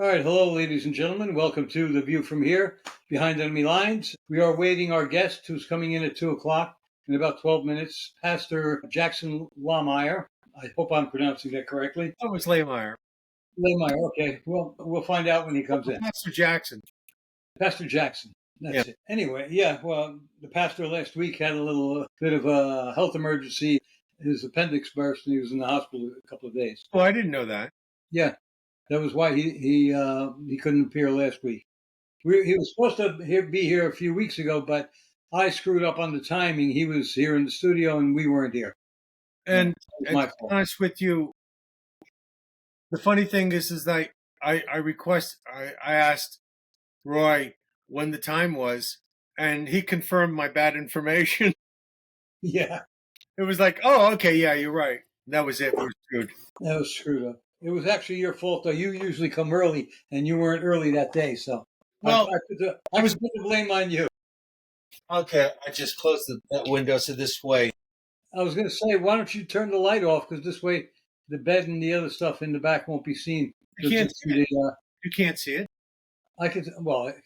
All right, hello, ladies and gentlemen. Welcome to The View from Here, Behind Enemy Lines. We are waiting our guest who's coming in at 2 o'clock in about 12 minutes, Pastor Jackson Lahmeyer. I hope I'm pronouncing that correctly. Oh, it's Lahmeyer. Lahmeyer, okay. Well, we'll find out when he comes in. Pastor Jackson. Pastor Jackson. That's it. Anyway, well, the pastor last week had a little bit of a health emergency. His appendix burst and he was in the hospital a couple of days. Oh, I didn't know that. Yeah. That was why he couldn't appear last week. He was supposed to be here a few weeks ago, but I screwed up on the timing. He was here in the studio, and we weren't here. And to be honest with you, the funny thing is that I asked Roy when the time was, and he confirmed my bad information. Yeah. It was like, oh, okay, yeah, you're right. That was it. We were screwed. That was screwed up. It was actually your fault, though. You usually come early, and you weren't early that day, so well, I was put the blame on you. Okay, I just closed that window so this way. I was going to say, why don't you turn the light off? Because this way, the bed and the other stuff in the back won't be seen. You can't see it. You can't see it. I can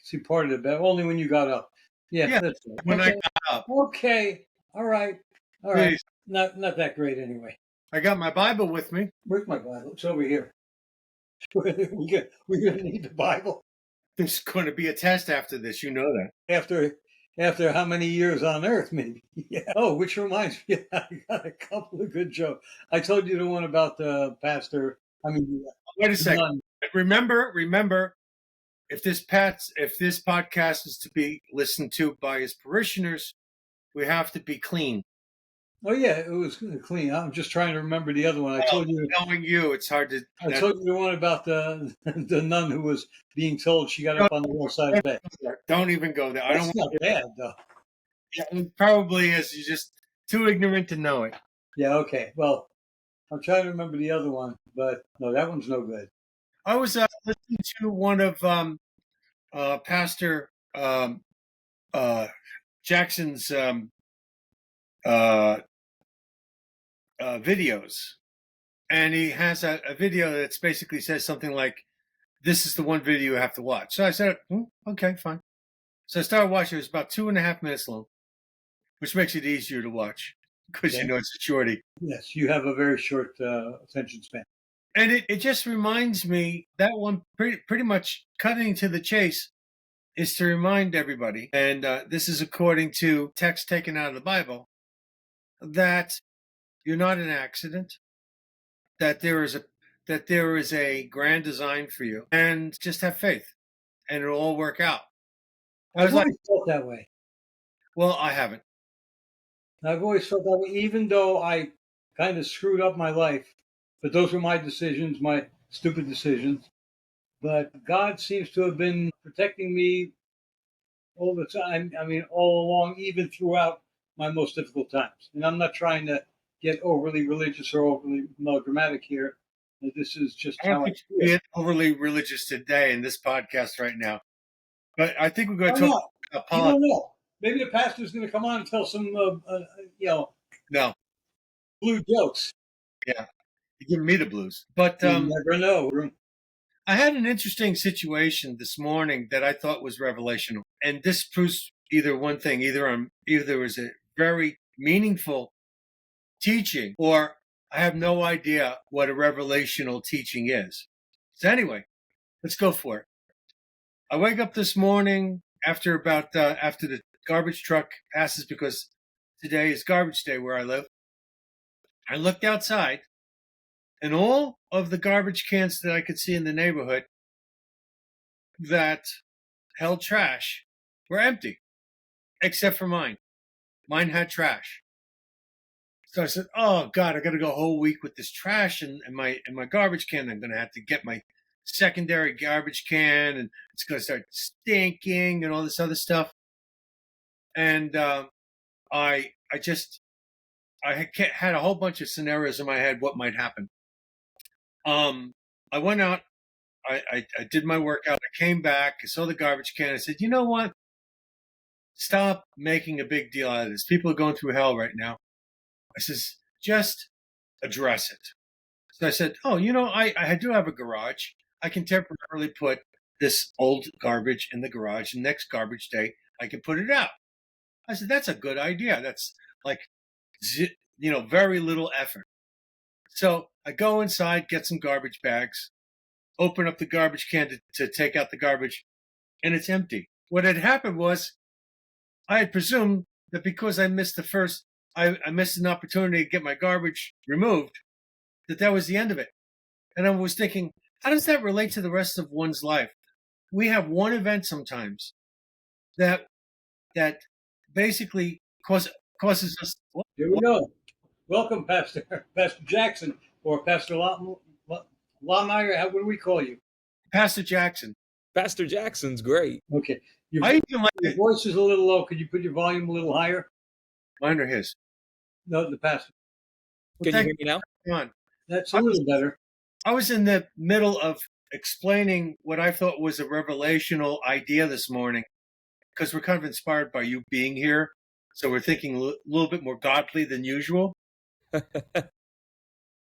see part of the bed only when you got up. Yeah, that's right. When I got up. Okay, all right. Please. Not that great anyway. I got my Bible with me. Where's my Bible? It's over here. We're going to need the Bible. There's going to be a test after this. You know that. After how many years on earth, maybe. Yeah. Oh, which reminds me, I got a couple of good jokes. I told you the one about the pastor. Wait a second. Remember, if this podcast is to be listened to by his parishioners, we have to be clean. Oh yeah, it was clean. I'm just trying to remember the other one. I told you. Knowing you, it's hard to. I told you the one about the nun who was being told she got up on the wrong side of the bed. Don't even go there. That's not bad though. Yeah, it probably is. You're just too ignorant to know it. Yeah. Okay. Well, I'm trying to remember the other one, but no, that one's no good. I was listening to one of Pastor Jackson's videos, and he has a video that basically says something like, "This is the one video you have to watch." So I said, "Okay, fine." So I started watching. It was about 2.5 minutes long, which makes it easier to watch because you know it's a shorty. Yes, you have a very short attention span. And it just reminds me, that one pretty much cutting to the chase is to remind everybody, and this is according to text taken out of the Bible, that you're not an accident, that there is a grand design for you, and just have faith, and it'll all work out. I've always felt that way. Well, I haven't. I've always felt that way, even though I kind of screwed up my life. But those were my decisions, my stupid decisions. But God seems to have been protecting me all the time. All along, even throughout my most difficult times. And I'm not trying to get overly religious or overly melodramatic here. This is just how I feel. Get overly religious today in this podcast right now. But I think we're going to talk about politics. You don't know. Maybe the pastor's going to come on and tell some, no, blue jokes. Yeah. Give me the blues. But you never know. I had an interesting situation this morning that I thought was revelational. And this proves either one thing, either there was a very meaningful teaching, or I have no idea what a revelational teaching is. So anyway, let's go for it. I wake up this morning after the garbage truck passes, because today is garbage day where I live. I looked outside, and all of the garbage cans that I could see in the neighborhood that held trash were empty, except for mine. Mine had trash. So I said, "Oh God, I got to go a whole week with this trash and my garbage can. I'm going to have to get my secondary garbage can, and it's going to start stinking and all this other stuff." And I had a whole bunch of scenarios in my head what might happen. I went out, I did my workout, I came back, I saw the garbage can, I said, "You know what? Stop making a big deal out of this. People are going through hell right now." I says, "Just address it." So I said, "Oh, I do have a garage. I can temporarily put this old garbage in the garage, and next garbage day, I can put it out. I said, that's a good idea. That's like, very little effort. So I go inside, get some garbage bags, open up the garbage can to take out the garbage, and it's empty. What had happened was I had presumed that because I missed I missed an opportunity to get my garbage removed, that was the end of it. And I was thinking, how does that relate to the rest of one's life? We have one event sometimes that basically causes us. Here we go. Welcome, Pastor Jackson, or Pastor Lahmeyer. What do we call you? Pastor Jackson. Pastor Jackson's great. Okay. Your voice is a little low. Could you put your volume a little higher? Mine or his? No, the pastor. Can you hear me now? Come on. That's a little better. I was in the middle of explaining what I thought was a revelational idea this morning, because we're kind of inspired by you being here. So we're thinking a little bit more godly than usual.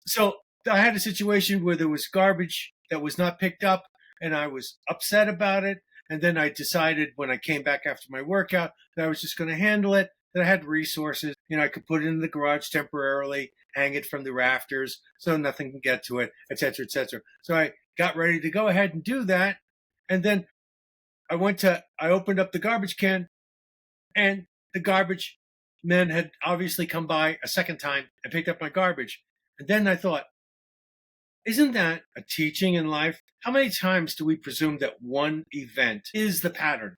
So I had a situation where there was garbage that was not picked up, and I was upset about it. And then I decided when I came back after my workout that I was just going to handle it, that I had resources. I could put it in the garage temporarily, hang it from the rafters so nothing can get to it, et cetera, et cetera. So I got ready to go ahead and do that. And then I opened up the garbage can, and the garbage men had obviously come by a second time and picked up my garbage. And then I thought, isn't that a teaching in life? How many times do we presume that one event is the pattern?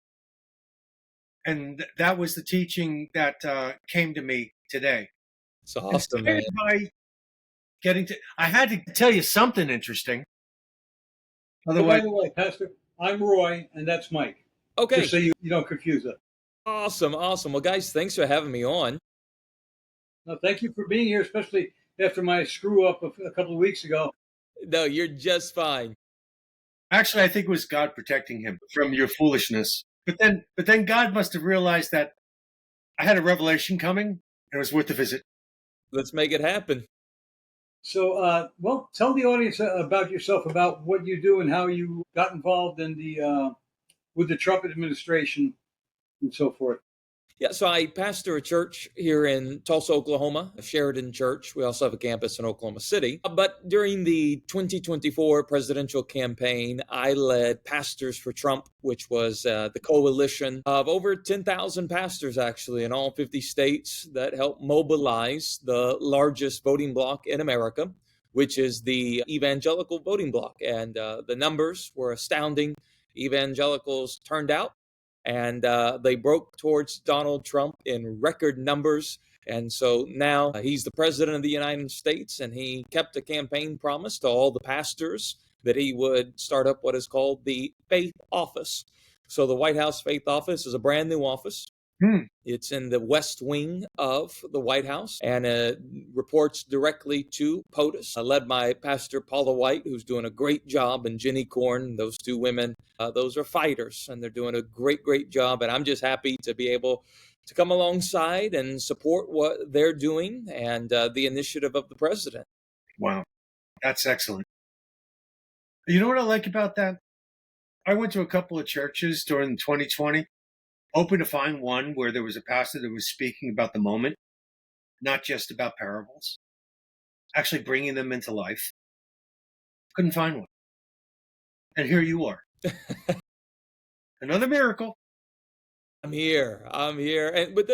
And that was the teaching that came to me today. It's awesome, man. I had to tell you something interesting. Otherwise, by the way, Pastor, I'm Roy, and that's Mike. Okay. Just so you don't confuse us. Awesome. Well, guys, thanks for having me on. No, thank you for being here, especially after my screw up a couple of weeks ago. No, you're just fine. Actually, I think it was God protecting him from your foolishness. But then God must have realized that I had a revelation coming, and it was worth the visit. Let's make it happen. So, tell the audience about yourself, about what you do and how you got involved in with the Trump administration and so forth. Yeah, so I pastor a church here in Tulsa, Oklahoma, Sheridan Church. We also have a campus in Oklahoma City. But during the 2024 presidential campaign, I led Pastors for Trump, which was the coalition of over 10,000 pastors, actually, in all 50 states that helped mobilize the largest voting bloc in America, which is the evangelical voting bloc. And the numbers were astounding. Evangelicals turned out, and they broke towards Donald Trump in record numbers. And so now he's the president of the United States, and he kept a campaign promise to all the pastors that he would start up what is called the Faith Office. So the White House Faith Office is a brand new office. It's in the West Wing of the White House, and it reports directly to POTUS, led by Pastor Paula White, who's doing a great job, and Jenny Korn. Those two women, those are fighters, and they're doing a great job. And I'm just happy to be able to come alongside and support what they're doing and the initiative of the president. Wow, that's excellent. You know what I like about that? I went to a couple of churches during 2020. Hoping to find one where there was a pastor that was speaking about the moment, not just about parables, actually bringing them into life. Couldn't find one. And here you are. Another miracle. I'm here. But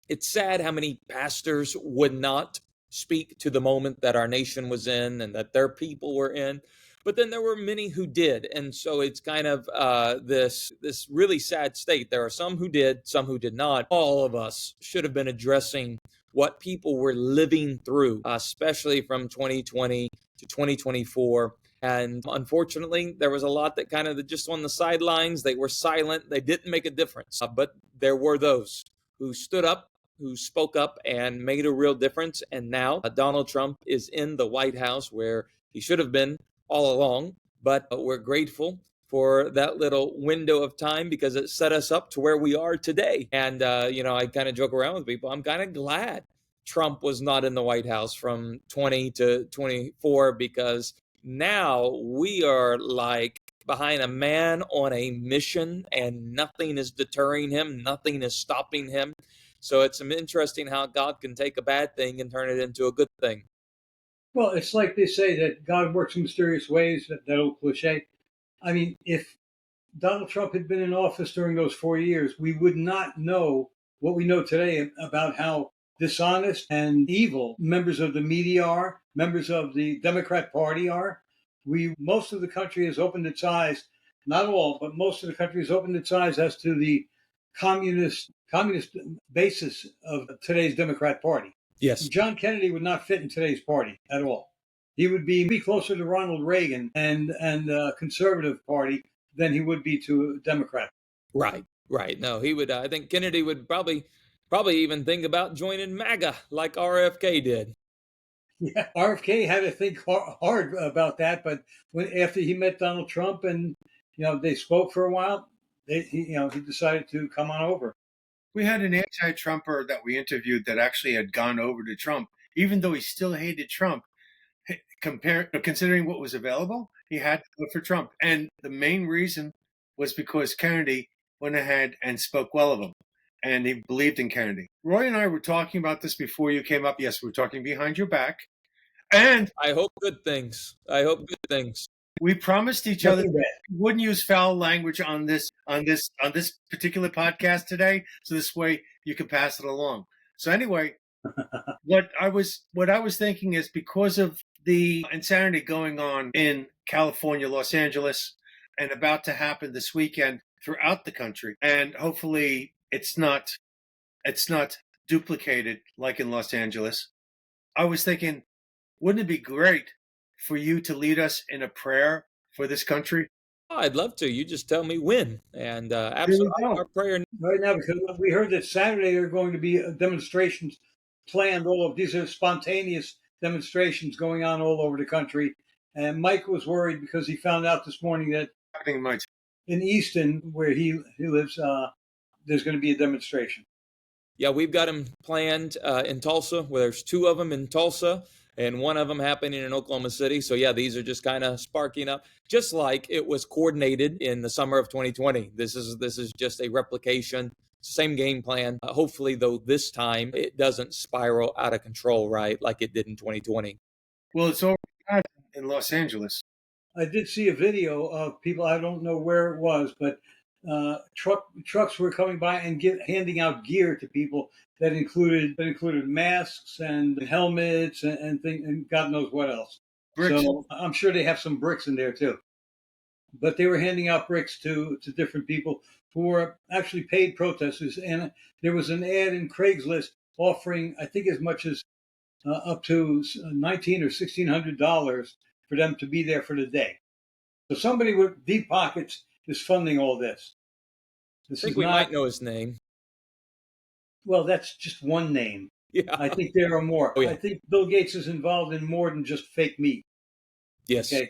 it's sad how many pastors would not speak to the moment that our nation was in and that their people were in. But then there were many who did. And so it's kind of this really sad state. There are some who did, some who did not. All of us should have been addressing what people were living through, especially from 2020 to 2024. And unfortunately, there was a lot that kind of just on the sidelines. They were silent. They didn't make a difference. But there were those who stood up, who spoke up and made a real difference. And now Donald Trump is in the White House where he should have been all along, but we're grateful for that little window of time because it set us up to where we are today. And, I kind of joke around with people. I'm kind of glad Trump was not in the White House from 20 to 24 because Now we are like behind a man on a mission, and nothing is deterring him, nothing is stopping him. So it's interesting how God can take a bad thing and turn it into a good thing. Well, it's like they say that God works in mysterious ways, that old cliche. I mean, if Donald Trump had been in office during those 4 years, we would not know what we know today about how dishonest and evil members of the media are, members of the Democrat Party are. Most of the country has opened its eyes, not all, but most of the country has opened its eyes as to the communist basis of today's Democrat Party. Yes. John Kennedy would not fit in today's party at all. He would be closer to Ronald Reagan and conservative party than he would be to a Democrat. Right. No, he would. I think Kennedy would probably even think about joining MAGA like RFK did. Yeah, RFK had to think hard about that, but after he met Donald Trump and they spoke for a while, he decided to come on over. We had an anti-Trumper that we interviewed that actually had gone over to Trump, even though he still hated Trump. Considering what was available, he had to vote for Trump. And the main reason was because Kennedy went ahead and spoke well of him. And he believed in Kennedy. Roy and I were talking about this before you came up. Yes, we were talking behind your back. And I hope good things. We promised each other we wouldn't use foul language on this particular podcast today, so this way you can pass it along. So anyway, what I was thinking is, because of the insanity going on in California, Los Angeles, and about to happen this weekend throughout the country, and hopefully it's not duplicated like in Los Angeles, I was thinking, wouldn't it be great for you to lead us in a prayer for this country? Oh, I'd love to. You just tell me when. And absolutely, our prayer right now, because we heard that Saturday there are going to be demonstrations planned. All of these are spontaneous demonstrations going on all over the country. And Mike was worried because he found out this morning that in Easton, where he lives, there's going to be a demonstration. Yeah, we've got them planned in Tulsa, where there's two of them in Tulsa and one of them happening in Oklahoma City. So yeah, these are just kind of sparking up, just like it was coordinated in the summer of 2020. This is just a replication, same game plan. Hopefully, though, this time it doesn't spiral out of control, right, like it did in 2020. Well, it's already in Los Angeles. I did see a video of people, I don't know where it was, but trucks were coming by and handing out gear to people that included masks and helmets and things, and God knows what else. Bricks. So I'm sure they have some bricks in there too. But they were handing out bricks to different people who were actually paid protesters. And there was an ad in Craigslist offering, I think, as much as up to $1,900 or $1,600 for them to be there for the day. So somebody with deep pockets is funding all this. I think we might know his name. Well, that's just one name. Yeah. I think there are more. Oh, yeah. I think Bill Gates is involved in more than just fake meat. Yes. Okay.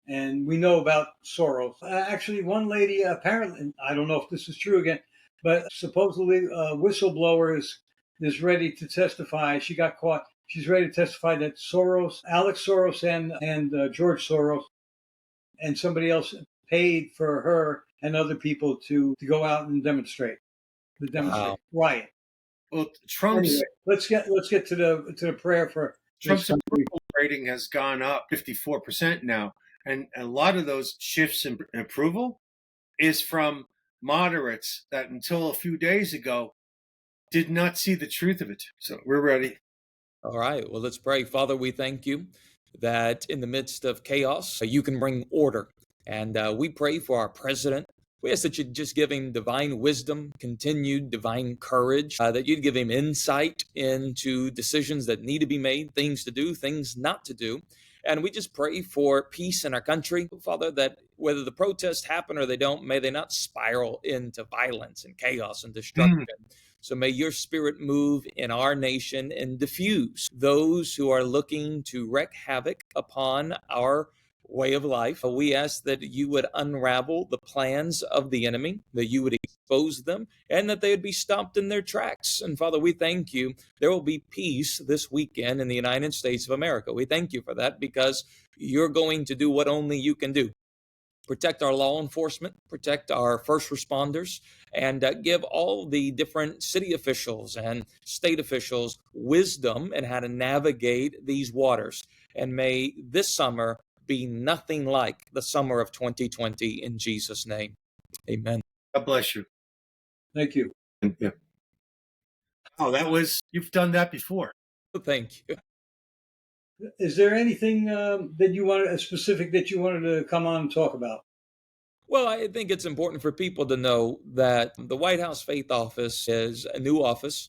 And we know about Soros. Actually, one lady, apparently, I don't know if this is true again, but supposedly a whistleblower is ready to testify. She got caught. She's ready to testify that Alex Soros and George Soros and somebody else paid for her and other people to go out and demonstrate. Wow. Riot. Well, Trump's anyway, let's get to the prayer for Trump's approval rating has gone up 54% now, and a lot of those shifts in approval is from moderates that until a few days ago did not see the truth of it. So we're ready. All right. Well, let's pray. Father, we thank you that in the midst of chaos, you can bring order. And we pray for our president. We ask that you'd just give him divine wisdom, continued divine courage, that you'd give him insight into decisions that need to be made, things to do, things not to do. And we just pray for peace in our country, Father, that whether the protests happen or they don't, may they not spiral into violence and chaos and destruction. So may your spirit move in our nation and diffuse those who are looking to wreak havoc upon our way of life. We ask that you would unravel the plans of the enemy, that you would expose them, and that they would be stopped in their tracks. And Father, we thank you. There will be peace this weekend in the United States of America. We thank you for that because you're going to do what only you can do. Protect our law enforcement, protect our first responders, and give all the different city officials and state officials wisdom in how to navigate these waters. And may this summer be nothing like the summer of 2020 in Jesus' name. Amen. God bless you. Thank you. Yeah. Oh, you've done that before. Thank you. Is there anything that you wanted, specific that you wanted to come on and talk about? Well, I think it's important for people to know that the White House Faith Office is a new office,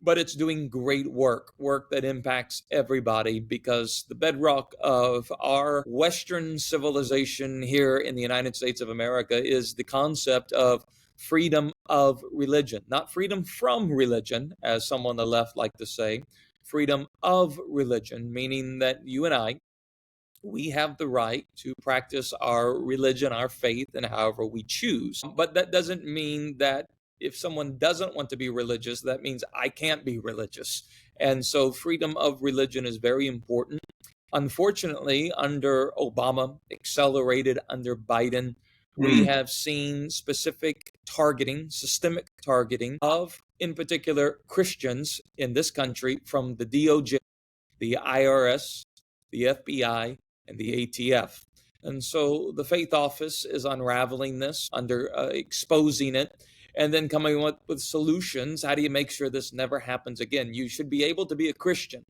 but it's doing great work that impacts everybody, because the bedrock of our Western civilization here in the United States of America is the concept of freedom of religion, not freedom from religion, as some on the left like to say, freedom of religion, meaning that you and I, we have the right to practice our religion, our faith, and however we choose. But that doesn't mean that if someone doesn't want to be religious, that means I can't be religious. And so freedom of religion is very important. Unfortunately, under Obama, accelerated under Biden, we have seen specific targeting, systemic targeting of, in particular, Christians in this country from the DOJ, the IRS, the FBI, and the ATF. And so the Faith Office is unraveling this, exposing it, and then coming up with solutions. How do you make sure this never happens again? You should be able to be a Christian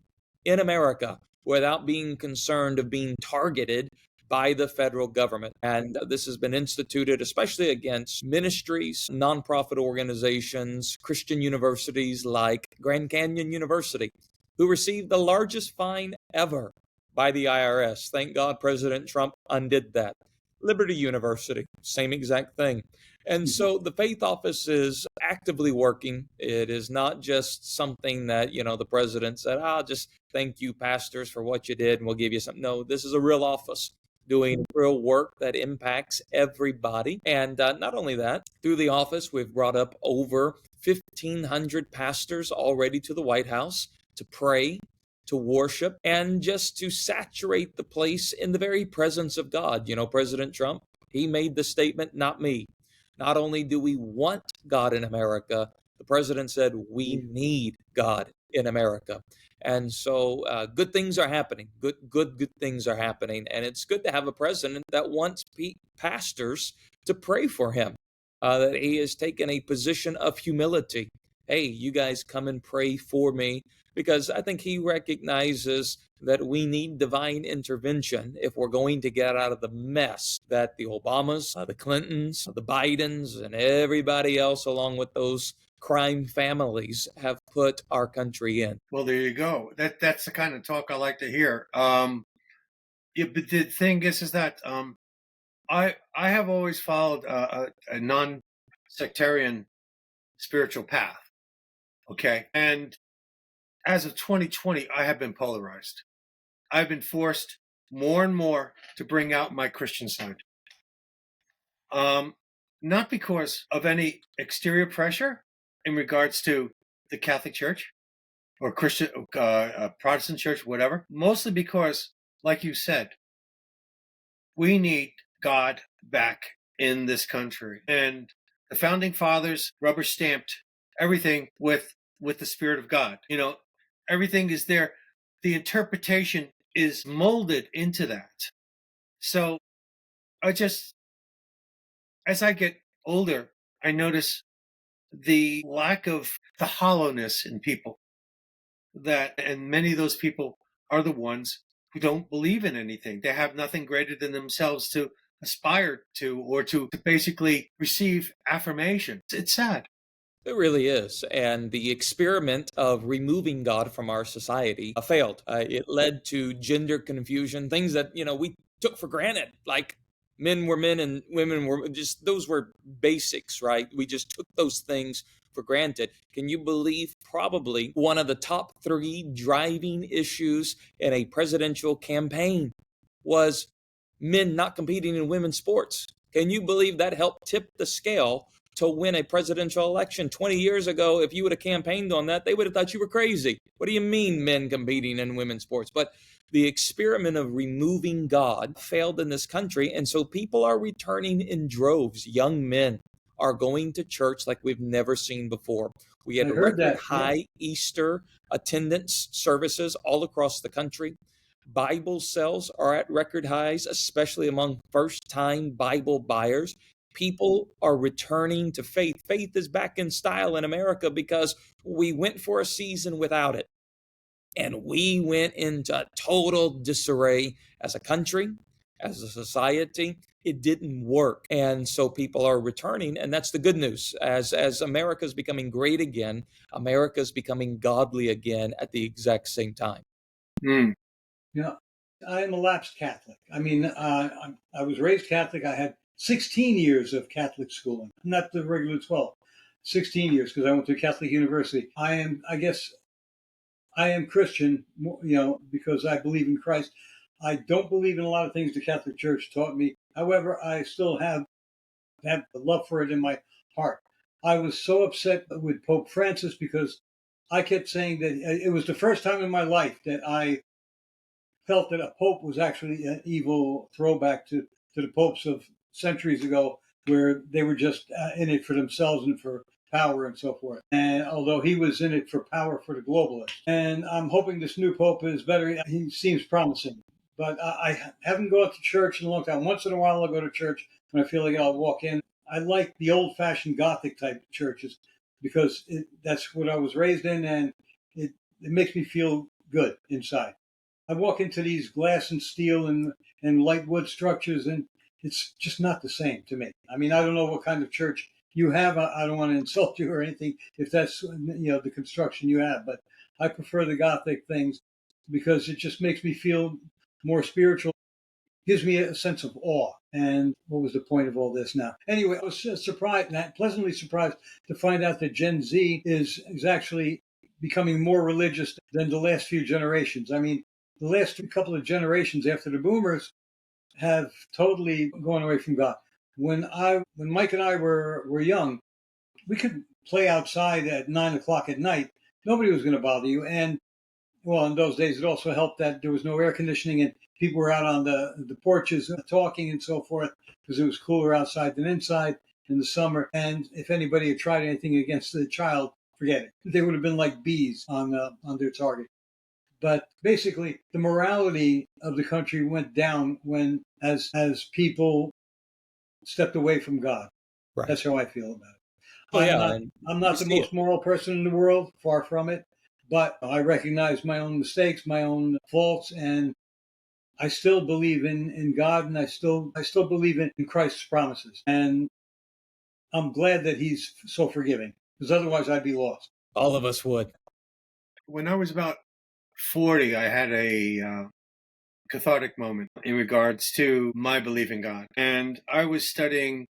in America without being concerned of being targeted by the federal government. And this has been instituted especially against ministries, nonprofit organizations, Christian universities like Grand Canyon University, who received the largest fine ever by the IRS. Thank God President Trump undid that. Liberty University, same exact thing. And so the Faith Office is actively working. It is not just something that, the president said, just thank you, pastors, for what you did, and we'll give you something. No, this is a real office doing real work that impacts everybody. And not only that, through the office, we've brought up over 1,500 pastors already to the White House to pray, to worship, and just to saturate the place in the very presence of God. President Trump, he made the statement, not me. Not only do we want God in America, the president said we need God in America. And so good things are happening. Good things are happening. And it's good to have a president that wants pastors to pray for him, that he has taken a position of humility. Hey, you guys come and pray for me, because I think he recognizes that we need divine intervention if we're going to get out of the mess that the Obamas, the Clintons, the Bidens, and everybody else along with those crime families have put our country in. Well, there you go. That's the kind of talk I like to hear. But the thing is that I have always followed a non-sectarian spiritual path. Okay. And as of 2020, I have been polarized. I've been forced more and more to bring out my Christian side. Not because of any exterior pressure in regards to the Catholic Church or Christian, Protestant church, whatever. Mostly because, like you said, we need God back in this country. And the founding fathers rubber stamped everything with the Spirit of God. Everything is there. The interpretation is molded into that. So as I get older, I notice the lack of the hollowness in people, and many of those people are the ones who don't believe in anything. They have nothing greater than themselves to aspire to, or to basically receive affirmation. It's sad. It really is. And the experiment of removing God from our society failed. It led to gender confusion, things that, we took for granted, like men were men and women were just, those were basics, right? We just took those things for granted. Can you believe probably one of the top 3 driving issues in a presidential campaign was men not competing in women's sports? Can you believe that helped tip the scale to win a presidential election. 20 years ago, if you would have campaigned on that, they would have thought you were crazy. What do you mean men competing in women's sports? But the experiment of removing God failed in this country, and so people are returning in droves. Young men are going to church like we've never seen before. We had I heard record that, high Easter attendance services all across the country. Bible sales are at record highs, especially among first-time Bible buyers. People are returning to faith. Faith is back in style in America because we went for a season without it. And we went into total disarray as a country, as a society. It didn't work. And so people are returning. And that's the good news. As America's becoming great again, America's becoming godly again at the exact same time. Mm. Yeah, I am a lapsed Catholic. I mean, I was raised Catholic. I had 16 years of Catholic schooling, not the regular 12. 16 years because I went to Catholic university. I guess, I am Christian, because I believe in Christ. I don't believe in a lot of things the Catholic Church taught me. However, I still have the love for it in my heart. I was so upset with Pope Francis because I kept saying that it was the first time in my life that I felt that a pope was actually an evil throwback to the popes of centuries ago, where they were just in it for themselves and for power and so forth. And although he was in it for power for the globalists, and I'm hoping this new pope is better. He seems promising, but I haven't gone to church in a long time. Once in a while, I'll go to church when I feel like I'll walk in. I like the old-fashioned Gothic type churches because that's what I was raised in, and it makes me feel good inside. I walk into these glass and steel and light wood structures, and it's just not the same to me. I mean, I don't know what kind of church you have. I don't want to insult you or anything if that's the construction you have, but I prefer the Gothic things because it just makes me feel more spiritual. Gives me a sense of awe. And what was the point of all this now? Anyway, I was surprised, pleasantly surprised to find out that Gen Z is actually becoming more religious than the last few generations. I mean, the last couple of generations after the boomers have totally gone away from God. When Mike and I were young, we could play outside at 9 o'clock at night. Nobody was going to bother you. And well, in those days, it also helped that there was no air conditioning and people were out on the porches talking and so forth because it was cooler outside than inside in the summer. And if anybody had tried anything against the child, forget it. They would have been like bees on their target. But basically, the morality of the country went down as people stepped away from God. Right. That's how I feel about it. Well, I'm not the most moral person in the world, far from it. But I recognize my own mistakes, my own faults, and I still believe in God, and I still believe in Christ's promises. And I'm glad that He's so forgiving, because otherwise I'd be lost. All of us would. When I was about 40, I had a cathartic moment in regards to my belief in God. And I was studying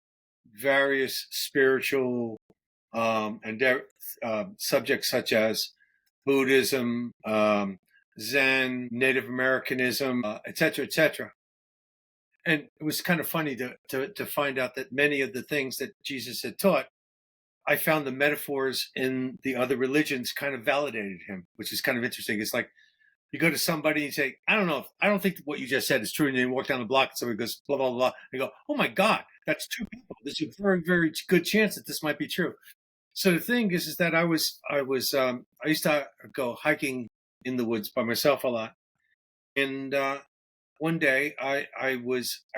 various spiritual subjects such as Buddhism, Zen, Native Americanism, etc., etc. And it was kind of funny to find out that many of the things that Jesus had taught, I found the metaphors in the other religions kind of validated him, which is kind of interesting. It's like you go to somebody and you say, I don't think what you just said is true. And then you walk down the block and somebody goes, blah, blah, blah. And you go, oh my God, that's two people. There's a very, very good chance that this might be true. So the thing is that I used to go hiking in the woods by myself a lot. And one day I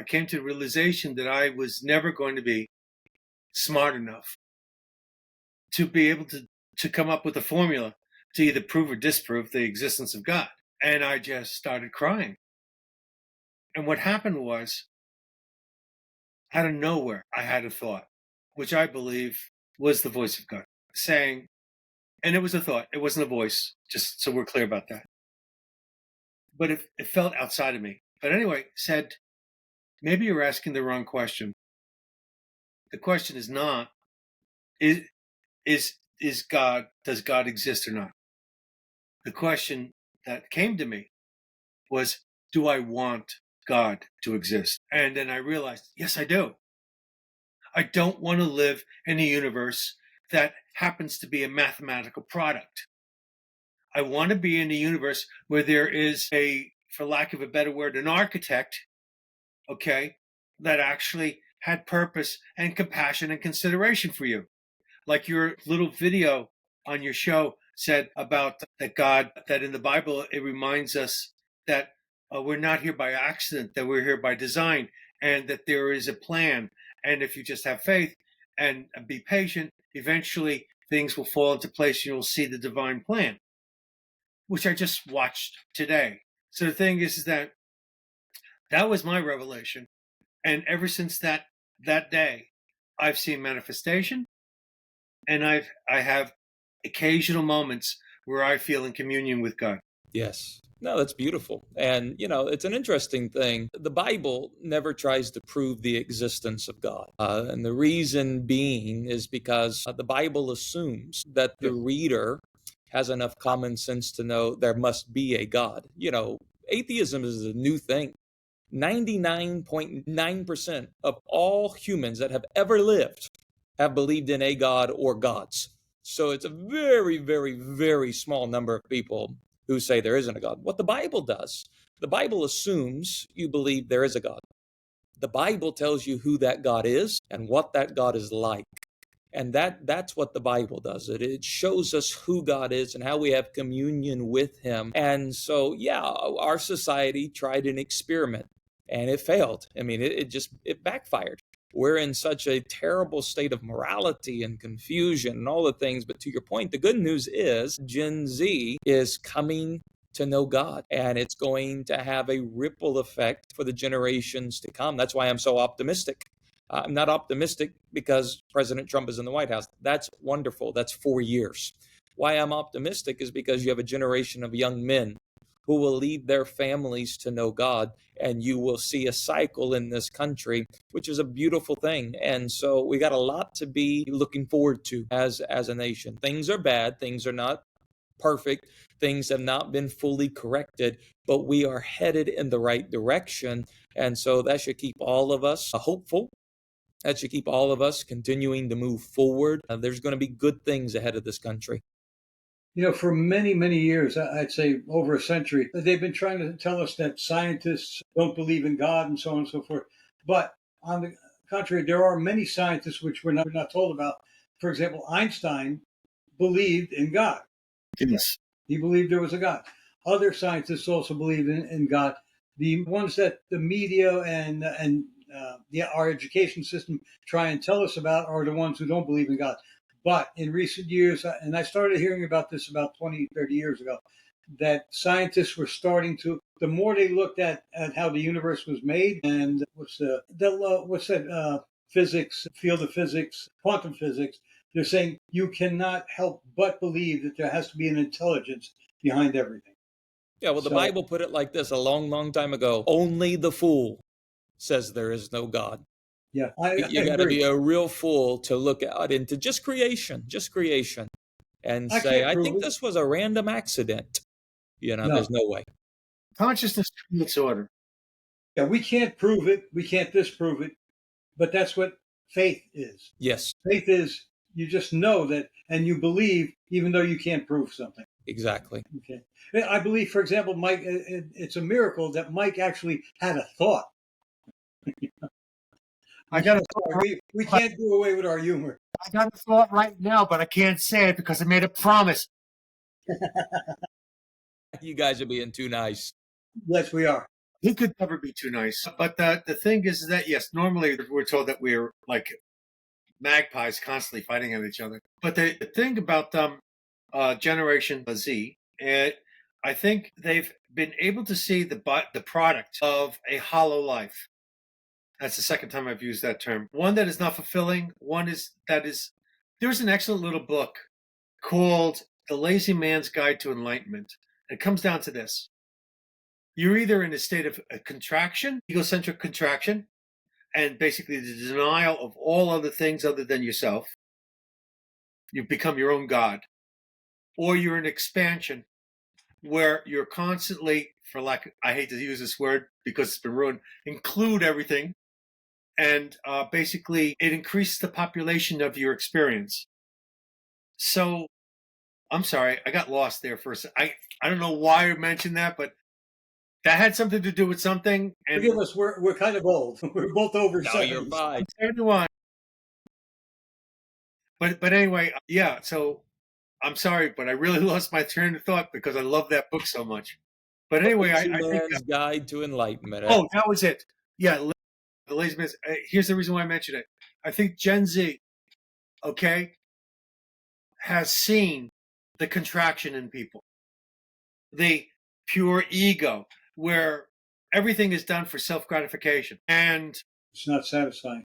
came to the realization that I was never going to be smart enough to be able to come up with a formula to either prove or disprove the existence of God. And I just started crying. And what happened was, out of nowhere, I had a thought, which I believe was the voice of God saying, and it was a thought, it wasn't a voice, just so we're clear about that. But it felt outside of me. But anyway, said, maybe you're asking the wrong question. The question is not, does God exist or not? The question that came to me was, do I want God to exist? And then I realized, yes, I do. I don't want to live in a universe that happens to be a mathematical product. I want to be in a universe where there is for lack of a better word, an architect, okay, that actually had purpose and compassion and consideration for you. Like your little video on your show said about that God, that in the Bible, it reminds us that we're not here by accident, that we're here by design, and that there is a plan. And if you just have faith and be patient, eventually things will fall into place and you'll see the divine plan, which I just watched today. So the thing is that was my revelation. And ever since that day, I've seen manifestation, and I have occasional moments where I feel in communion with God. Yes. No, that's beautiful. And, it's an interesting thing. The Bible never tries to prove the existence of God. And the reason being is because the Bible assumes that the reader has enough common sense to know there must be a God. Atheism is a new thing. 99.9% of all humans that have ever lived have believed in a God or gods. So it's a very, very, very small number of people who say there isn't a God. What the Bible does, the Bible assumes you believe there is a God. The Bible tells you who that God is and what that God is like. And that's what the Bible does. It shows us who God is and how we have communion with him. And so, our society tried an experiment and it failed. I mean, it backfired. We're in such a terrible state of morality and confusion and all the things. But to your point, the good news is Gen Z is coming to know God, and it's going to have a ripple effect for the generations to come. That's why I'm so optimistic. I'm not optimistic because President Trump is in the White House. That's wonderful. That's 4 years. Why I'm optimistic is because you have a generation of young men who will leave their families to know God, and you will see a cycle in this country, which is a beautiful thing. And so we got a lot to be looking forward to as a nation. Things are bad. Things are not perfect. Things have not been fully corrected, but we are headed in the right direction. And so that should keep all of us hopeful. That should keep all of us continuing to move forward. There's going to be good things ahead of this country. For many, many years, I'd say over a century, they've been trying to tell us that scientists don't believe in God and so on and so forth. But on the contrary, there are many scientists which we're not told about. For example, Einstein believed in God. Yes. He believed there was a God. Other scientists also believe in God. The ones that the media and our education system try and tell us about are the ones who don't believe in God. But in recent years, and I started hearing about this about 20, 30 years ago, that scientists were starting to, the more they looked at how the universe was made and physics, field of physics, quantum physics, they're saying you cannot help but believe that there has to be an intelligence behind everything. Yeah, well, the Bible put it like this a long, long time ago. Only the fool says there is no God. Yeah, you got to be a real fool to look out into just creation, and say, I think this was a random accident. There's no way. Consciousness creates order. Yeah, we can't prove it. We can't disprove it. But that's what faith is. Yes. Faith is you just know that and you believe even though you can't prove something. Exactly. Okay. I believe, for example, Mike, it's a miracle that Mike actually had a thought. I got a thought. We can't do away with our humor. I got a thought right now, but I can't say it because I made a promise. You guys are being too nice. Yes, we are. He could never be too nice. But the thing is that, yes, normally we're told that we're like magpies constantly fighting at each other. But the thing about Generation Z, I think they've been able to see the product of a hollow life. That's the second time I've used that term. One that is not fulfilling. There's an excellent little book called The Lazy Man's Guide to Enlightenment. It comes down to this. You're either in a state of a contraction, egocentric contraction, and basically the denial of all other things other than yourself. You become your own God. Or you're in expansion, where you're constantly, I hate to use this word because it's been ruined, include everything. and basically it increased the population of your experience. So I'm sorry, I got lost there for a second. I don't know why I mentioned that, but that had something to do with something. And Forgive us, we're kind of old. We're both over No, you're 70. fine. 71. But anyway, yeah. So I'm sorry, but I really lost my train of thought because I love that book so much. But anyway, Lazy I think Man's Guide to Enlightenment. oh, that was it. Yeah, the lazy man's. Here's the reason why I mentioned it. I think Gen Z, okay, has seen the contraction in people, the pure ego, where everything is done for self gratification. And It's not satisfying.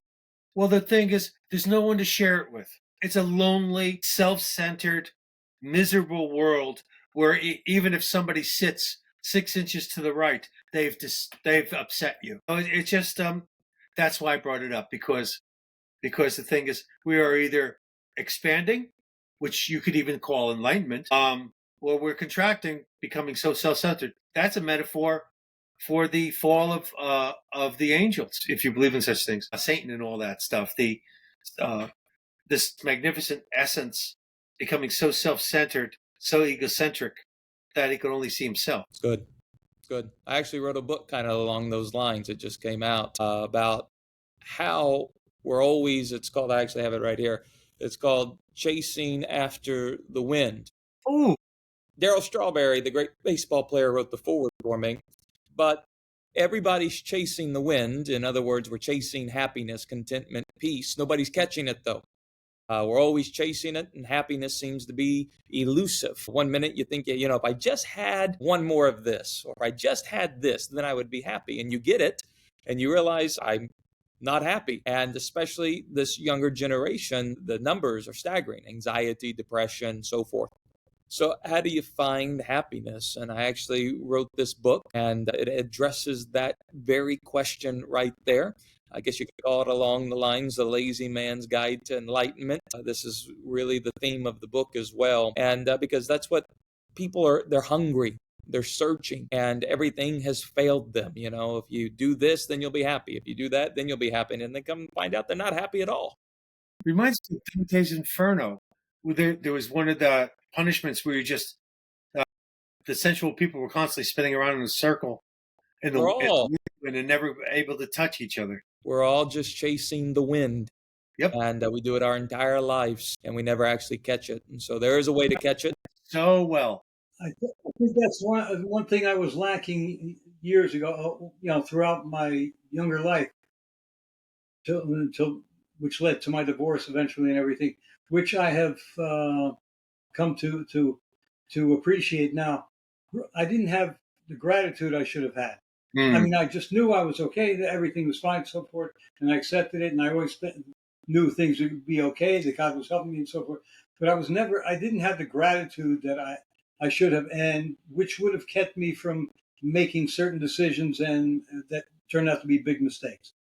well, the thing is, there's no one to share it with. It's a lonely, self centered, miserable world where even if somebody sits 6 inches to the right, they've upset you. It's just that's why I brought it up because the thing is, we are either expanding, which you could even call enlightenment, or we're contracting, becoming so self-centered. That's a metaphor for the fall of the angels, if you believe in such things, Satan and all that stuff. This magnificent essence becoming so self-centered, so egocentric that he could only see himself. Good. Good. I actually wrote a book kind of along those lines. It just came out about how we're always, it's called, I actually have it right here. It's called Chasing After the Wind. Ooh. Darryl Strawberry, the great baseball player, wrote the foreword for me. But everybody's chasing the wind. In other words, we're chasing happiness, contentment, peace. Nobody's catching it, though. We're always chasing it, and happiness seems to be elusive. One minute you think, if I just had one more of this, or if I just had this, then I would be happy. And you get it, and you realize I'm not happy. And especially this younger generation, the numbers are staggering: anxiety, depression, so forth. So how do you find happiness? And I actually wrote this book, and it addresses that very question right there. I guess you could call it along the lines of The Lazy Man's Guide to Enlightenment. This is really the theme of the book as well. And because that's what people are, they're hungry, they're searching, and everything has failed them. If you do this, then you'll be happy. If you do that, then you'll be happy. And they come find out they're not happy at all. Reminds me of Dante's Inferno. There was one of the punishments where you just the sensual people were constantly spinning around in a circle and never able to touch each other. We're all just chasing the wind. Yep. And we do it our entire lives, and we never actually catch it. And so there is a way to catch it. So well. I think that's one thing I was lacking years ago, throughout my younger life, until which led to my divorce eventually and everything, which I have come to appreciate now. I didn't have the gratitude I should have had. I mean, I just knew I was okay, that everything was fine, so forth, and I accepted it, and I always knew things would be okay, that God was helping me and so forth. But I didn't have the gratitude that I should have, and which would have kept me from making certain decisions and that turned out to be big mistakes.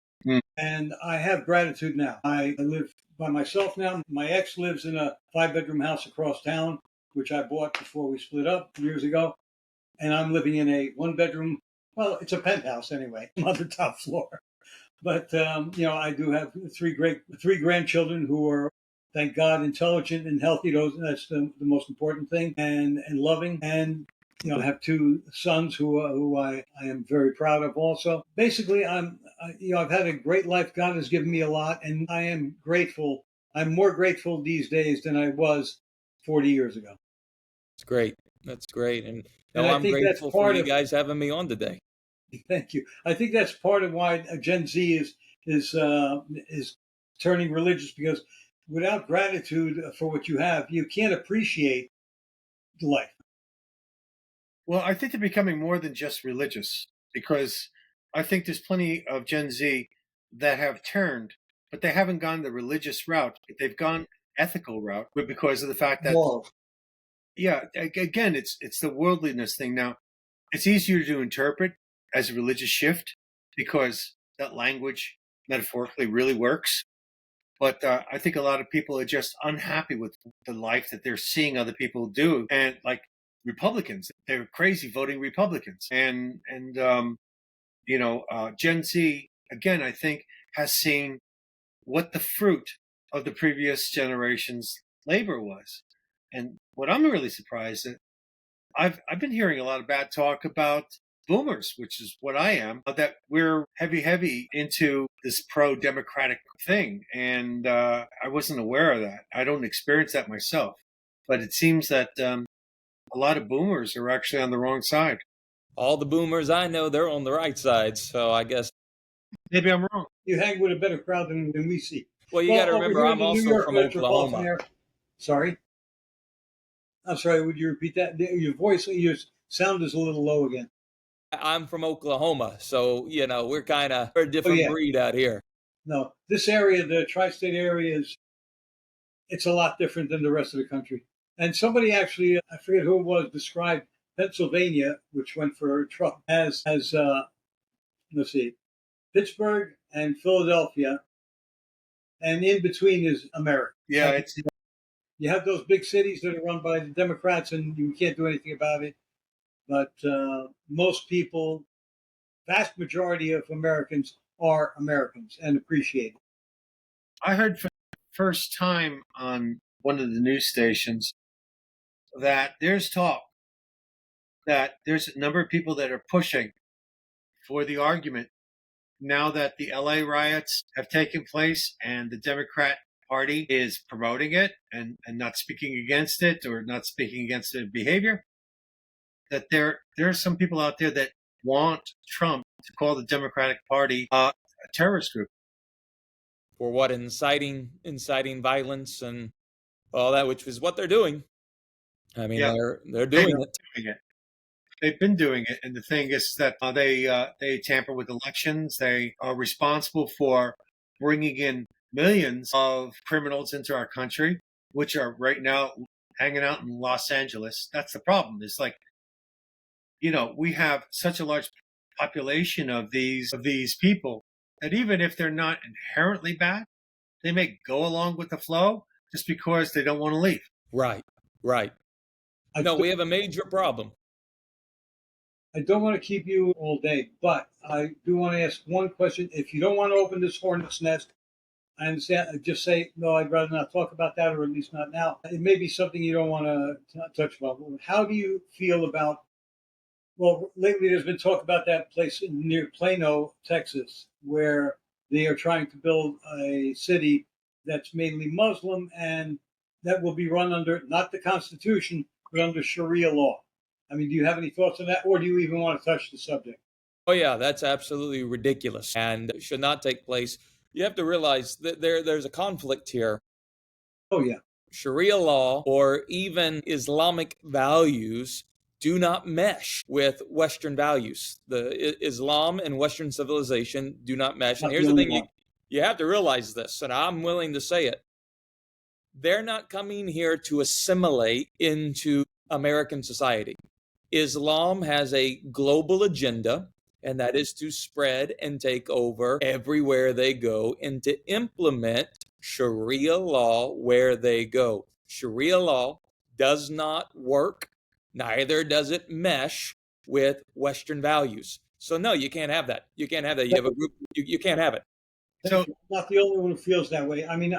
And I have gratitude now. I live by myself now. My ex lives in a 5-bedroom house across town, which I bought before we split up years ago. And I'm living in a 1-bedroom, well, it's a penthouse anyway, on the top floor. But, I do have three grandchildren who are, thank God, intelligent and healthy. That's the most important thing, and loving. And, I have 2 sons who I am very proud of also. Basically, I've had a great life. God has given me a lot, and I am grateful. I'm more grateful these days than I was 40 years ago. It's great. That's great. And I I'm think that's grateful for part you of guys having me on today. Thank you. I think that's part of why Gen Z is turning religious, because without gratitude for what you have, you can't appreciate life. Well, I think they're becoming more than just religious, because I think there's plenty of Gen Z that have turned, but they haven't gone the religious route. They've gone ethical route, but because of the fact that, yeah, again, it's the worldliness thing. Now, it's easier to interpret as a religious shift because that language metaphorically really works. But I think a lot of people are just unhappy with the life that they're seeing other people do. And like Republicans, they're crazy voting Republicans. And Gen Z, again, I think has seen what the fruit of the previous generation's labor was. And what I'm really surprised at, I've been hearing a lot of bad talk about boomers, which is what I am, that we're heavy into this pro-democratic thing. And I wasn't aware of that. I don't experience that myself. But it seems that a lot of boomers are actually on the wrong side. All the boomers I know, they're on the right side. So I guess Maybe I'm wrong. You hang with a better crowd than we see. well, you got to Over remember, here in I'm the New also York from metropolitan Oklahoma. area. Sorry. I'm sorry. Would you repeat that? Your voice, your sound is a little low again. I'm from Oklahoma, so we're kind of a different breed out here. No, this area, the tri-state area, it's a lot different than the rest of the country. And somebody actually, I forget who it was, described Pennsylvania, which went for Trump, as let's see, Pittsburgh and Philadelphia, and in between is America. Yeah, you have those big cities that are run by the Democrats, and you can't do anything about it. But most people, vast majority of Americans are Americans and appreciate it. I heard for the first time on one of the news stations that there's talk that there's a number of people that are pushing for the argument now that the LA riots have taken place and the Democrat Party is promoting it and not speaking against it or not speaking against the behavior, that there are some people out there that want Trump to call the Democratic Party a terrorist group. For what? Inciting violence and all that, which is what they're doing. I mean, they're doing it. They've been doing it, and the thing is that they tamper with elections. They are responsible for bringing in millions of criminals into our country, which are right now hanging out in Los Angeles. That's the problem. It's like, we have such a large population of these people that even if they're not inherently bad, they may go along with the flow just because they don't want to leave. Right. No, we have a major problem. I don't want to keep you all day, but I do want to ask one question. If you don't want to open this hornet's nest, I understand. Just say, no, I'd rather not talk about that, or at least not now. It may be something you don't want to touch about. How do you feel about, well, lately there's been talk about that place near Plano, Texas, where they are trying to build a city that's mainly Muslim and that will be run under, not the Constitution, but under Sharia law. I mean, do you have any thoughts on that, or do you even want to touch the subject? Oh, yeah, that's absolutely ridiculous and should not take place. You have to realize that there's a conflict here. Oh, yeah. Sharia law or even Islamic values do not mesh with Western values. The Islam and Western civilization do not mesh. And here's the thing, you have to realize this, and I'm willing to say it. They're not coming here to assimilate into American society. Islam has a global agenda, and that is to spread and take over everywhere they go and to implement Sharia law where they go. Sharia law does not work, neither does it mesh with Western values. So no, you can't have that. You can't have that. You have a group, you can't have it. So, I'm not the only one who feels that way. I mean,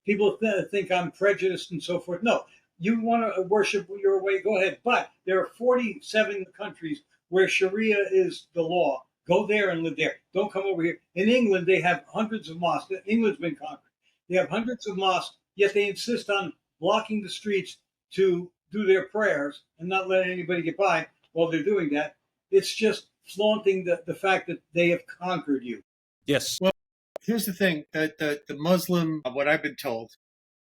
people think I'm prejudiced and so forth. No, you want to worship your way, go ahead. But there are 47 countries where Sharia is the law. Go there and live there. Don't come over here. In England, they have hundreds of mosques. England's been conquered. They have hundreds of mosques, yet they insist on blocking the streets to do their prayers and not letting anybody get by while they're doing that. It's just flaunting the fact that they have conquered you. Yes. Well, here's the thing, that the Muslim, what I've been told,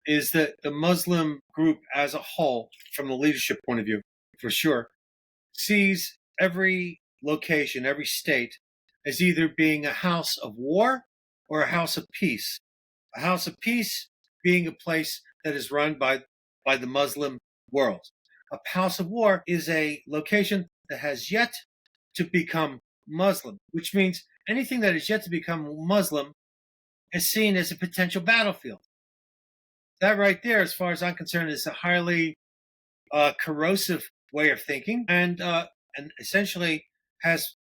is that the Muslim group as a whole, from the leadership point of view, for sure, sees every location, every state, as either being a house of war or a house of peace. A house of peace being a place that is run by the Muslim world. A house of war is a location that has yet to become Muslim, which means anything that is yet to become Muslim is seen as a potential battlefield. That right there, as far as I'm concerned, is a highly corrosive way of thinking, and essentially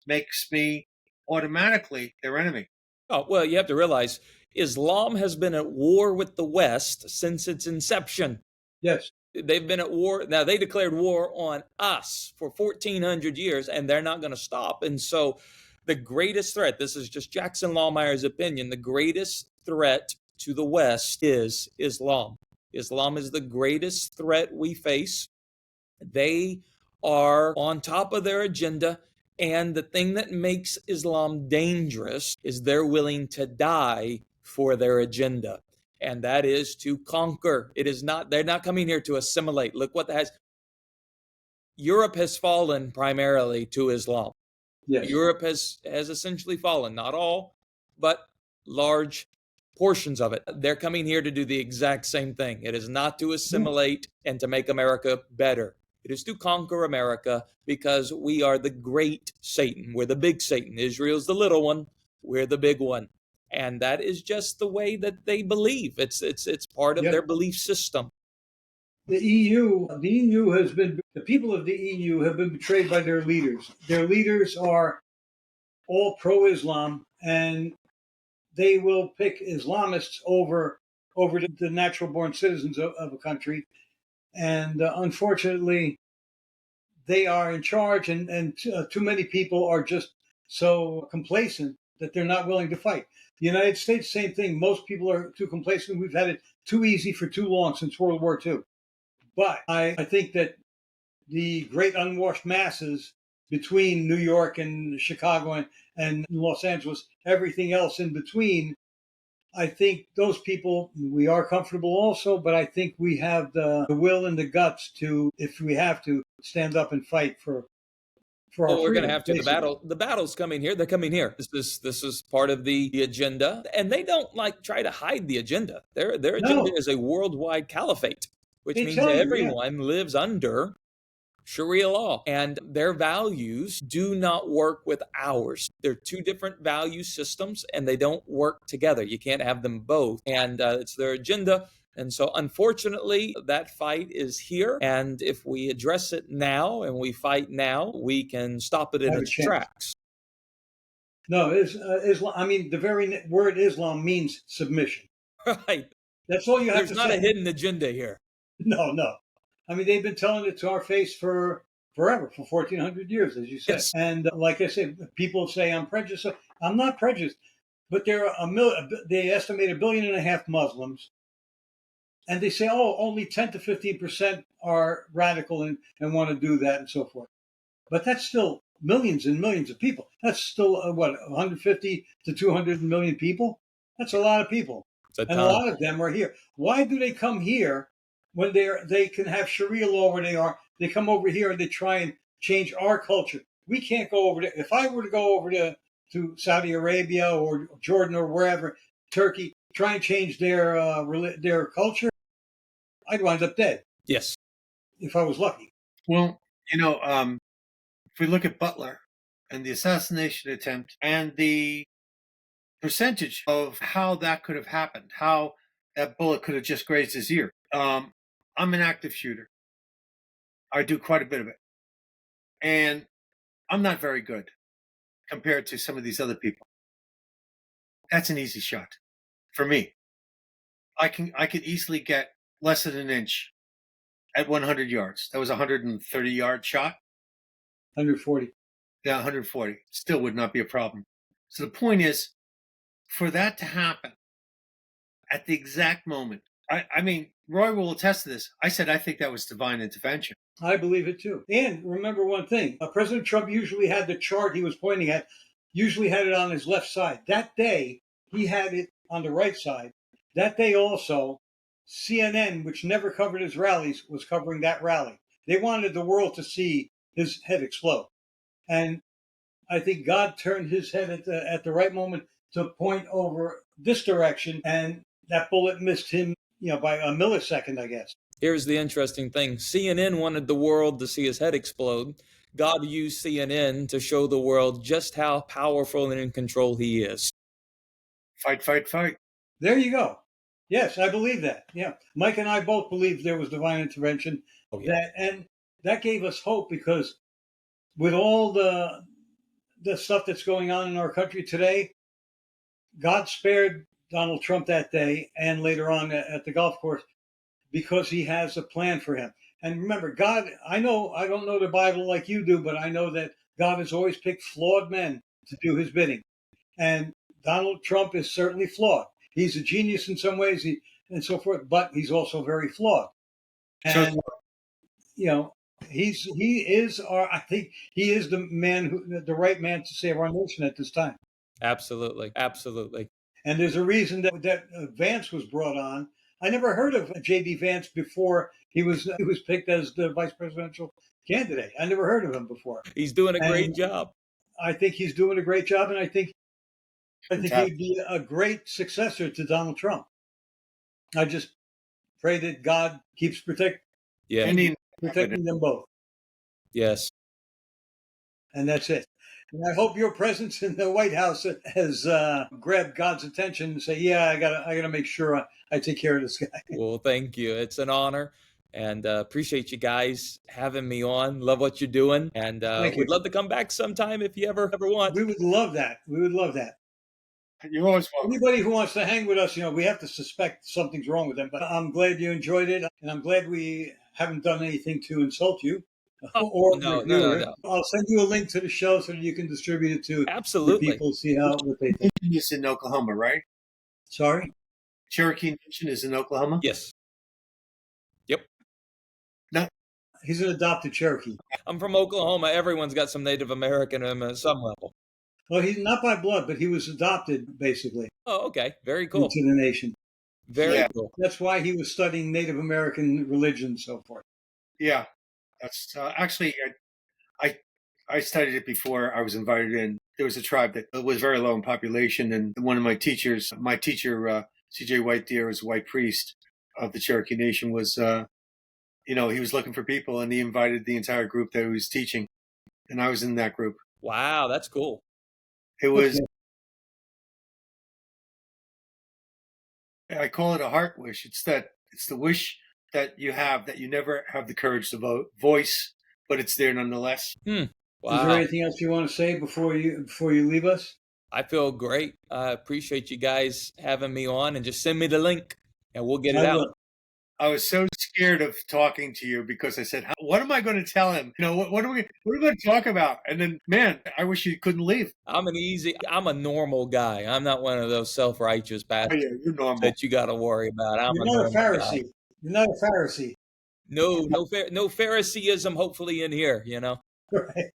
makes me automatically their enemy. Oh, well, you have to realize Islam has been at war with the West since its inception. Yes. They've been at war. Now, they declared war on us for 1,400 years, and they're not going to stop. And so the greatest threat, this is just Jackson Lahmeyer's opinion, the greatest threat to the West is Islam. Islam is the greatest threat we face. They are on top of their agenda. And the thing that makes Islam dangerous is they're willing to die for their agenda. And that is to conquer. It is not, they're not coming here to assimilate. Look what has Europe has fallen primarily to Islam. Yes. Europe has essentially fallen, not all, but large portions of it. They're coming here to do the exact same thing. It is not to assimilate and to make America better. It is to conquer America because we are the great Satan. We're the big Satan. Israel's the little one. We're the big one. And that is just the way that they believe. It's part of Yep. their belief system. The EU has been, the people of the EU have been betrayed by their leaders. Their leaders are all pro-Islam, and they will pick Islamists over the natural-born citizens of a country. And unfortunately, they are in charge, and too many people are just so complacent that they're not willing to fight. The United States, same thing. Most people are too complacent. We've had it too easy for too long since World War II. But I think that the great unwashed masses between New York and Chicago and Los Angeles, everything else in between, I think those people, we are comfortable also, but I think we have the will and the guts to, if we have to, stand up and fight for our Well, we're going freedom, to have to. basically. The battle's coming here. They're coming here. This is part of the agenda, and they don't like try to hide the agenda. Their agenda No, is a worldwide caliphate, which they means tell you, yeah. everyone lives under Sharia law, and their values do not work with ours. They're two different value systems, and they don't work together. You can't have them both, and it's their agenda. And so, unfortunately, that fight is here. And if we address it now and we fight now, we can stop it in Have a its chance. tracks. No, Islam. I mean, the very word Islam means submission. Right. That's all you have There's to not say. a hidden agenda here. No. I mean, they've been telling it to our face for forever, for 1,400 years, as you said. Yes. And like I said, people say I'm prejudiced. I'm not prejudiced, but there are they estimate 1.5 billion Muslims, and they say, oh, only 10 to 15% are radical and want to do that and so forth. But that's still millions and millions of people. That's still, 150 to 200 million people? That's a lot of people. It's And a lot of them are here. Why do they come here when they can have Sharia law where they are? They come over here and they try and change our culture. We can't go over there. If I were to go over to Saudi Arabia or Jordan or wherever, Turkey, try and change their culture, I'd wind up dead. Yes. If I was lucky. Well, if we look at Butler and the assassination attempt and the percentage of how that could have happened, how that bullet could have just grazed his ear. I'm an active shooter. I do quite a bit of it. And I'm not very good compared to some of these other people. That's an easy shot for me. I could easily get less than an inch at 100 yards. That was a 130-yard shot. 140. Yeah, 140. Still would not be a problem. So the point is, for that to happen at the exact moment, I mean, Roy will attest to this. I said I think that was divine intervention. I believe it too. And remember one thing, President Trump usually had the chart he was pointing at, usually had it on his left side. That day, he had it on the right side. That day also, CNN, which never covered his rallies, was covering that rally. They wanted the world to see his head explode. And I think God turned his head at the right moment to point over this direction, and that bullet missed him, by a millisecond, I guess. Here's the interesting thing. CNN wanted the world to see his head explode. God used CNN to show the world just how powerful and in control he is. Fight, fight, fight. There you go. Yes, I believe that. Yeah. Mike and I both believe there was divine intervention. Oh, yeah. That gave us hope, because with all the stuff that's going on in our country today, God spared Donald Trump that day and later on at the golf course because he has a plan for him. And remember, God, I don't know the Bible like you do, but I know that God has always picked flawed men to do his bidding. And Donald Trump is certainly flawed. He's a genius in some ways and so forth, but he's also very flawed. And, you know, he is I think he is the right man to save our nation at this time. Absolutely. Absolutely. And there's a reason that Vance was brought on. I never heard of J.D. Vance before he was picked as the vice presidential candidate. I never heard of him before. He's doing a great job. I think he's doing a great job, and I think he'd be a great successor to Donald Trump. I just pray that God keeps protecting them both. Yes. And that's it. And I hope your presence in the White House has grabbed God's attention and say, yeah, I gotta make sure I take care of this guy. Well, thank you. It's an honor. And appreciate you guys having me on. Love what you're doing. And we'd love to come back sometime if you ever want. We would love that. You're always welcome. Anybody who wants to hang with us, we have to suspect something's wrong with them. But I'm glad you enjoyed it. And I'm glad we haven't done anything to insult you. No. I'll send you a link to the show so that you can distribute it to Absolutely. people, see what they think. He's in Oklahoma, right? Sorry? Cherokee Nation is in Oklahoma? Yes. Yep. No. He's an adopted Cherokee. I'm from Oklahoma. Everyone's got some Native American in him at some level. Well, he's not by blood, but he was adopted, basically. Oh, okay. Very cool. Into the nation. Very cool. That's why he was studying Native American religion and so forth. Yeah. That's actually, I studied it before I was invited in. There was a tribe that was very low in population, and one of my teacher, C.J. White Deer, was a white priest of the Cherokee Nation, was, he was looking for people, and he invited the entire group that he was teaching, and I was in that group. Wow, that's cool. It was, I call it a heart wish. It's the wish that you have that you never have the courage to voice, but it's there nonetheless. Wow. Is there anything else you want to say before you leave us? I feel great. I appreciate you guys having me on, and just send me the link and we'll get it out. I was so scared of talking to you because I said, what am I going to tell him? What are we going to talk about? And then, man, I wish you couldn't leave. I'm a normal guy. I'm not one of those self-righteous bastards you're normal. that you got to worry about. You're not a Pharisee. Guy. You're not a Pharisee. No Phariseeism, hopefully, in here, Right.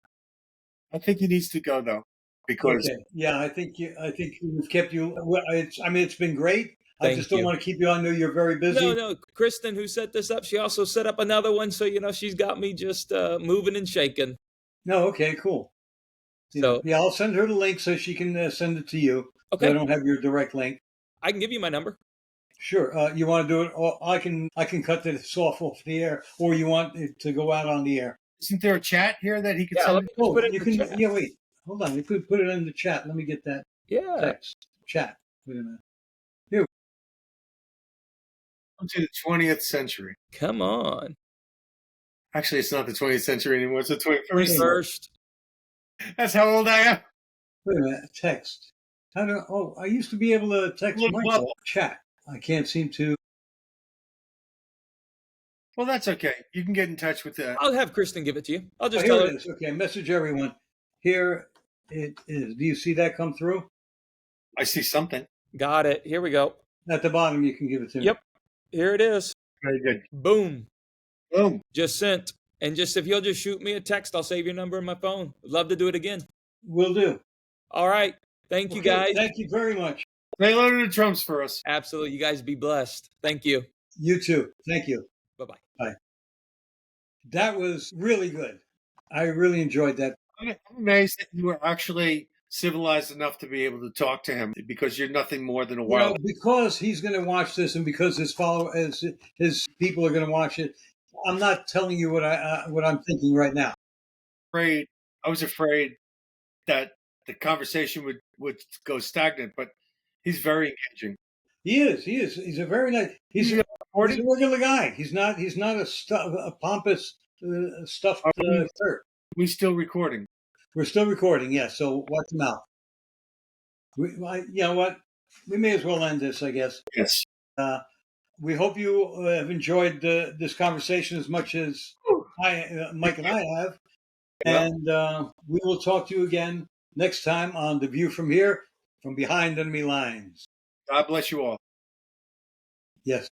I think he needs to go, though, because... Okay. Yeah, I think we've kept you... it's been great. I just don't want to keep you on. I know you're very busy. No. Kristen, who set this up, she also set up another one. So, she's got me just moving and shaking. No, okay, cool. So, yeah, I'll send her the link so she can send it to you. Okay. I don't have your direct link. I can give you my number. Sure. You want to do it? Or I can cut this off the air, or you want it to go out on the air? Isn't there a chat here that he can send? Put it in the chat. Yeah, wait. Hold on. You could put it in the chat. Let me get that. Yeah. Text. Chat. Wait a minute. To the 20th century. Come on. Actually, it's not the 20th century anymore. It's the 21st. That's how old I am. Wait a minute. Text. I used to be able to text myself. Chat. I can't seem to. Well, that's okay. You can get in touch with that. I'll have Kristen give it to you. I'll just tell her. Here it is. Okay, message everyone. Here it is. Do you see that come through? I see something. Got it. Here we go. At the bottom, you can give it to me. Yep. Here it is. Very good. Boom. Boom. Just sent. And if you'll just shoot me a text, I'll save your number in my phone. Would love to do it again. Will do. All right. Thank you, guys. Thank you very much. Say hello to the Trumps for us. Absolutely. You guys be blessed. Thank you. You too. Thank you. Bye-bye. Bye. That was really good. I really enjoyed that. I'm amazed that you were actually civilized enough to be able to talk to him, because you're nothing more than a wild. Because he's going to watch this, and because his people are going to watch it, I'm not telling you what I'm thinking right now. I was afraid that the conversation would go stagnant, but he's very engaging. He is. He's a very nice. He's a regular guy. He's not a pompous stuffed shirt. We still recording? We're still recording, yes. So watch him out. You know what? we may as well end this, I guess. Yes. We hope you have enjoyed this conversation as much as Mike and I have. And we will talk to you again next time on The View from Here, from Behind Enemy Lines. God bless you all. Yes.